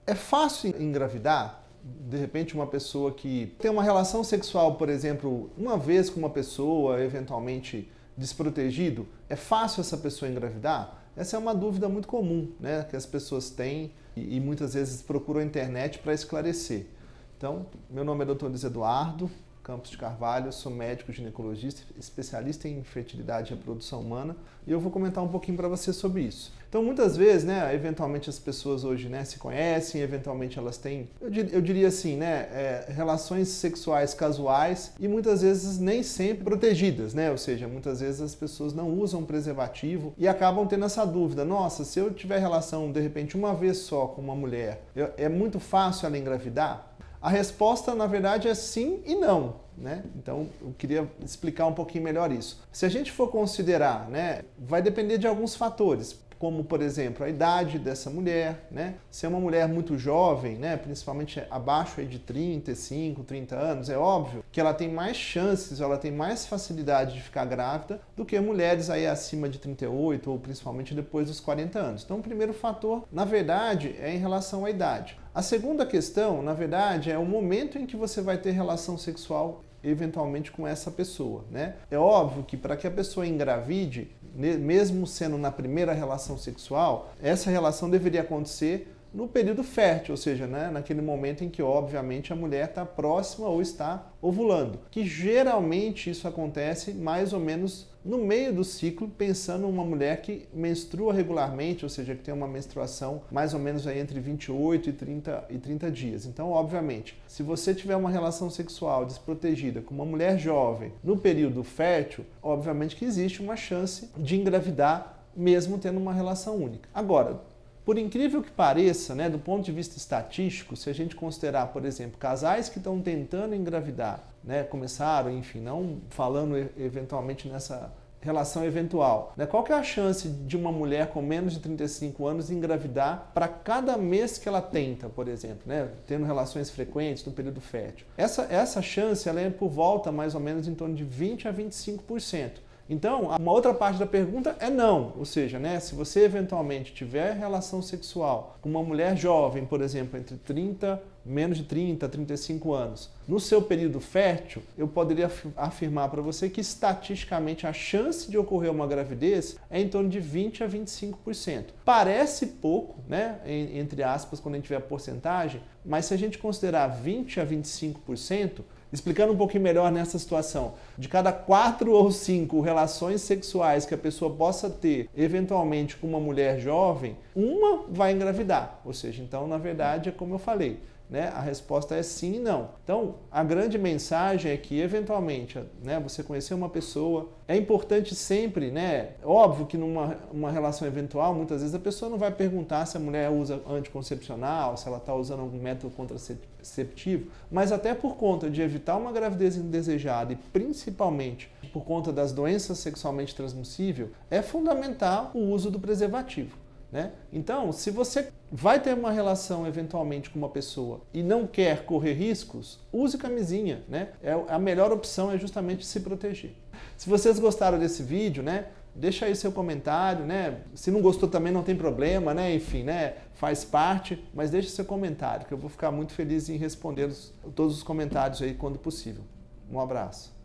É fácil engravidar? De repente uma pessoa que tem uma relação sexual, por exemplo, uma vez com uma pessoa, eventualmente desprotegido, é fácil essa pessoa engravidar? Essa é uma dúvida muito comum, né, que as pessoas têm e muitas vezes procuram a internet para esclarecer. Então, meu nome é Dr. Luiz Eduardo Campos de Carvalho, sou médico ginecologista, especialista em fertilidade e reprodução humana, e eu vou comentar um pouquinho para você sobre isso. Então, muitas vezes, né, eventualmente as pessoas hoje, né, se conhecem, eventualmente elas têm, eu diria assim, né, relações sexuais casuais e muitas vezes nem sempre protegidas, né, ou seja, muitas vezes as pessoas não usam preservativo e acabam tendo essa dúvida, nossa, se eu tiver relação, de repente, uma vez só com uma mulher, é muito fácil ela engravidar? A resposta, na verdade, é sim e não, né? Então, eu queria explicar um pouquinho melhor isso. Se a gente for considerar, né, vai depender de alguns fatores, como, por exemplo, a idade dessa mulher, né? Se é uma mulher muito jovem, né, principalmente abaixo aí de 35, 30 anos, é óbvio que ela tem mais chances, ela tem mais facilidade de ficar grávida do que mulheres aí acima de 38 ou principalmente depois dos 40 anos. Então, o primeiro fator, na verdade, é em relação à idade. A segunda questão, na verdade, é o momento em que você vai ter relação sexual eventualmente com essa pessoa, né? É óbvio que para que a pessoa engravide, mesmo sendo na primeira relação sexual, essa relação deveria acontecer no período fértil, ou seja, né, naquele momento em que, obviamente, a mulher está próxima ou está ovulando. Que geralmente isso acontece mais ou menos no meio do ciclo, pensando em uma mulher que menstrua regularmente, ou seja, que tem uma menstruação mais ou menos aí entre 28 e 30 dias. Então, obviamente, se você tiver uma relação sexual desprotegida com uma mulher jovem no período fértil, obviamente que existe uma chance de engravidar mesmo tendo uma relação única. Agora, por incrível que pareça, né, do ponto de vista estatístico, se a gente considerar, por exemplo, casais que estão tentando engravidar, né, começaram, enfim, não falando eventualmente nessa relação eventual, né, qual que é a chance de uma mulher com menos de 35 anos engravidar para cada mês que ela tenta, por exemplo, né, tendo relações frequentes no período fértil? Essa chance ela é por volta mais ou menos em torno de 20 a 25%. Então, uma outra parte da pergunta é não, ou seja, né, se você eventualmente tiver relação sexual com uma mulher jovem, por exemplo, entre menos de 30 35 anos, no seu período fértil, eu poderia afirmar para você que estatisticamente a chance de ocorrer uma gravidez é em torno de 20 a 25%. Parece pouco, né, entre aspas, quando a gente vê a porcentagem, mas se a gente considerar 20 a 25%, explicando um pouquinho melhor nessa situação, de cada 4 ou 5 relações sexuais que a pessoa possa ter, eventualmente com uma mulher jovem, uma vai engravidar. Ou seja, então, na verdade, é como eu falei, né? A resposta é sim e não. Então, a grande mensagem é que, eventualmente, né, você conhecer uma pessoa, é importante sempre, né? Óbvio que numa relação eventual, muitas vezes a pessoa não vai perguntar se a mulher usa anticoncepcional, se ela está usando algum método contraceptivo, mas até por conta de evitar uma gravidez indesejada e principalmente por conta das doenças sexualmente transmissíveis, é fundamental o uso do preservativo, né? Então, se você vai ter uma relação eventualmente com uma pessoa e não quer correr riscos, use camisinha, né? A melhor opção é justamente se proteger. Se vocês gostaram desse vídeo, né, deixa aí seu comentário, né? Se não gostou também não tem problema, né? Enfim, né, faz parte, mas deixa seu comentário, que eu vou ficar muito feliz em responder todos os comentários aí quando possível. Um abraço.